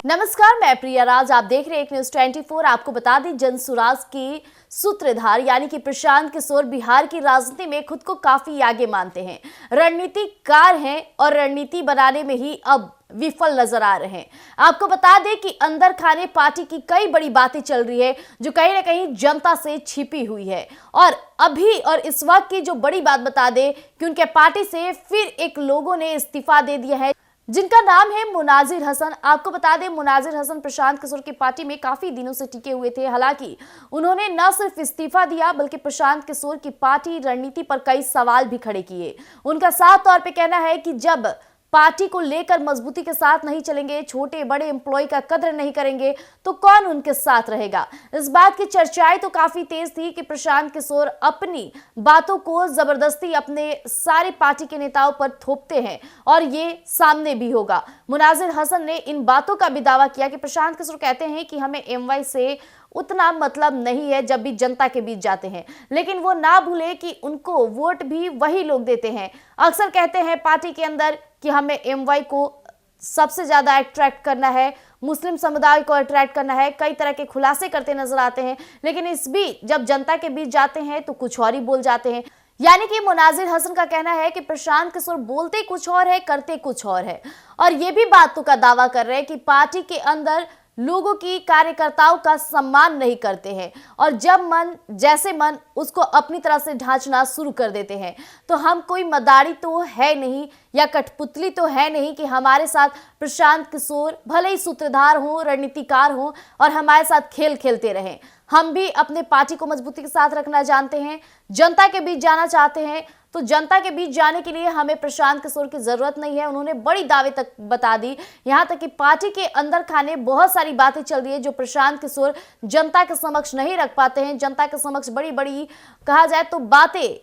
नमस्कार, मैं प्रिया राज। आप देख रहे हैं एक न्यूज 24। आपको बता दें, जनसुराज की सूत्रधार यानी कि प्रशांत किशोर बिहार की राजनीति में खुद को काफी आगे मानते हैं, रणनीतिकार हैं और रणनीति बनाने में ही अब विफल नजर आ रहे हैं। आपको बता दें कि अंदर खाने पार्टी की कई बड़ी बातें चल रही है जो कहीं ना कहीं जनता से छिपी हुई है। और अभी और इस वक्त की जो बड़ी बात बता दें कि उनके पार्टी से फिर एक लोगों ने इस्तीफा दे दिया है, जिनका नाम है मुनाजिर हसन। आपको बता दें, मुनाजिर हसन प्रशांत किशोर की पार्टी में काफी दिनों से टिके हुए थे। हालांकि उन्होंने न सिर्फ इस्तीफा दिया बल्कि प्रशांत किशोर की पार्टी रणनीति पर कई सवाल भी खड़े किए। उनका साफ तौर पे कहना है कि जब पार्टी को लेकर मजबूती के साथ नहीं चलेंगे, छोटे बड़े एम्प्लॉय का कदर नहीं करेंगे, तो कौन उनके साथ रहेगा। इस बात की चर्चाएं तो काफी तेज थी कि प्रशांत किशोर अपनी बातों को जबरदस्ती अपने सारे पार्टी के नेताओं पर थोपते हैं और ये सामने भी होगा। मुनाजिर हसन ने इन बातों का भी दावा किया कि प्रशांत किशोर कहते हैं कि हमें एमवाई से उतना मतलब नहीं है जब भी जनता के बीच जाते हैं, लेकिन वो ना भूले कि उनको वोट भी वही लोग देते हैं। अक्सर कहते हैं पार्टी के अंदर कि हमें एमवाई को सबसे ज्यादा अट्रैक्ट करना है, मुस्लिम समुदाय को अट्रैक्ट करना है, कई तरह के खुलासे करते नजर आते हैं, लेकिन इस बीच जब जनता के बीच जाते हैं तो कुछ और ही बोल जाते हैं। यानी कि मुनाजिर हसन का कहना है कि प्रशांत किशोर बोलते कुछ और है, करते कुछ और है। और ये भी बातों का दावा कर रहे हैं कि पार्टी के अंदर लोगों की कार्यकर्ताओं का सम्मान नहीं करते हैं और जब मन जैसे मन उसको अपनी तरह से ढांचना शुरू कर देते हैं। तो हम कोई मदारी तो है नहीं या कठपुतली तो है नहीं कि हमारे साथ प्रशांत किशोर भले ही सूत्रधार हों, रणनीतिकार हों और हमारे साथ खेल खेलते रहें। हम भी अपने पार्टी को मजबूती के साथ रखना जानते हैं, जनता के बीच जाना चाहते हैं। तो जनता के बीच जाने के लिए हमें प्रशांत किशोर की जरूरत नहीं है। उन्होंने बड़ी दावे तक बता दी, यहां तक कि पार्टी के अंदर खाने बहुत सारी बातें चल रही है जो प्रशांत किशोर जनता के समक्ष नहीं रख पाते हैं। जनता के समक्ष बड़ी बड़ी कहा जाए तो बातें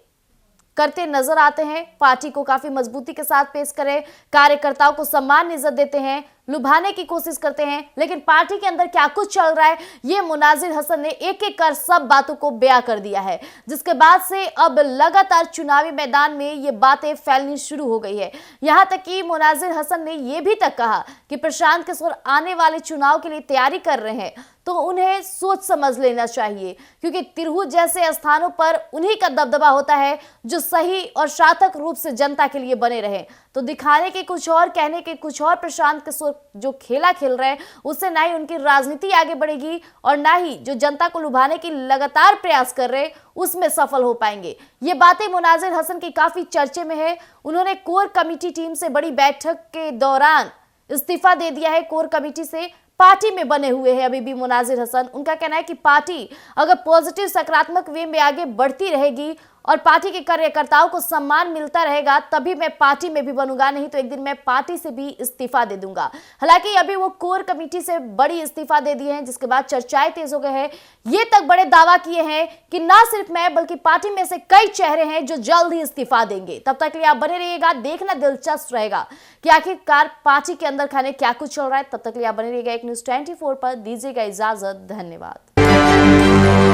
करते नजर आते हैं, पार्टी को काफी मजबूती के साथ पेश करें, कार्यकर्ताओं को सम्मान इज्जत देते हैं, लुभाने की कोशिश करते हैं। लेकिन पार्टी के अंदर क्या कुछ चल रहा है ये मुनाजिर हसन ने एक एक कर सब बातों को बयां कर दिया है, जिसके बाद से अब लगातार चुनावी मैदान में ये बातें फैलनी शुरू हो गई है। यहां तक कि मुनाजिर हसन ने यह भी तक कहा कि प्रशांत किशोर आने वाले चुनाव के लिए तैयारी कर रहे हैं तो उन्हें सोच समझ लेना चाहिए, क्योंकि तिरहुत जैसे स्थानों पर उन्हीं का दबदबा होता है जो सही और सार्थक रूप से जनता के लिए बने रहे। तो दिखाने के कुछ और, कहने के कुछ और प्रशांत किशोर जो खेला खेल रहे हैं उससे ना ही उनकी राजनीति आगे बढ़ेगी और ना ही जो जनता को लुभाने की लगातार प्रयास कर रहे उसमें सफल हो पाएंगे। ये बातें मुनाजिर हसन की काफी चर्चे में है। उन्होंने कोर कमेटी टीम से बड़ी बैठक के दौरान इस्तीफा दे दिया है। कोर कमेटी से पार्टी में बने हुए हैं अभी भी मुनाजिर हसन। उनका कहना है कि पार्टी अगर पॉजिटिव सकारात्मक वे में आगे बढ़ती रहेगी और पार्टी के कार्यकर्ताओं को सम्मान मिलता रहेगा तभी मैं पार्टी में भी बनूंगा, नहीं तो एक दिन मैं पार्टी से भी इस्तीफा दे दूंगा। हालांकि अभी वो कोर कमेटी से बड़ी इस्तीफा दे दिए हैं, जिसके बाद चर्चाएं तेज हो गए हैं। ये तक बड़े दावा किए हैं कि ना सिर्फ मैं बल्कि पार्टी में से कई चेहरे हैं जो जल्द ही इस्तीफा देंगे। तब तक के लिए आप बने रहिएगा, देखना दिलचस्प रहेगा कि आखिरकार पार्टी के अंदर खाने क्या कुछ चल रहा है। तब तक के लिए आप बने रहिएगा एक न्यूज 24 पर। दीजिएगा इजाजत, धन्यवाद।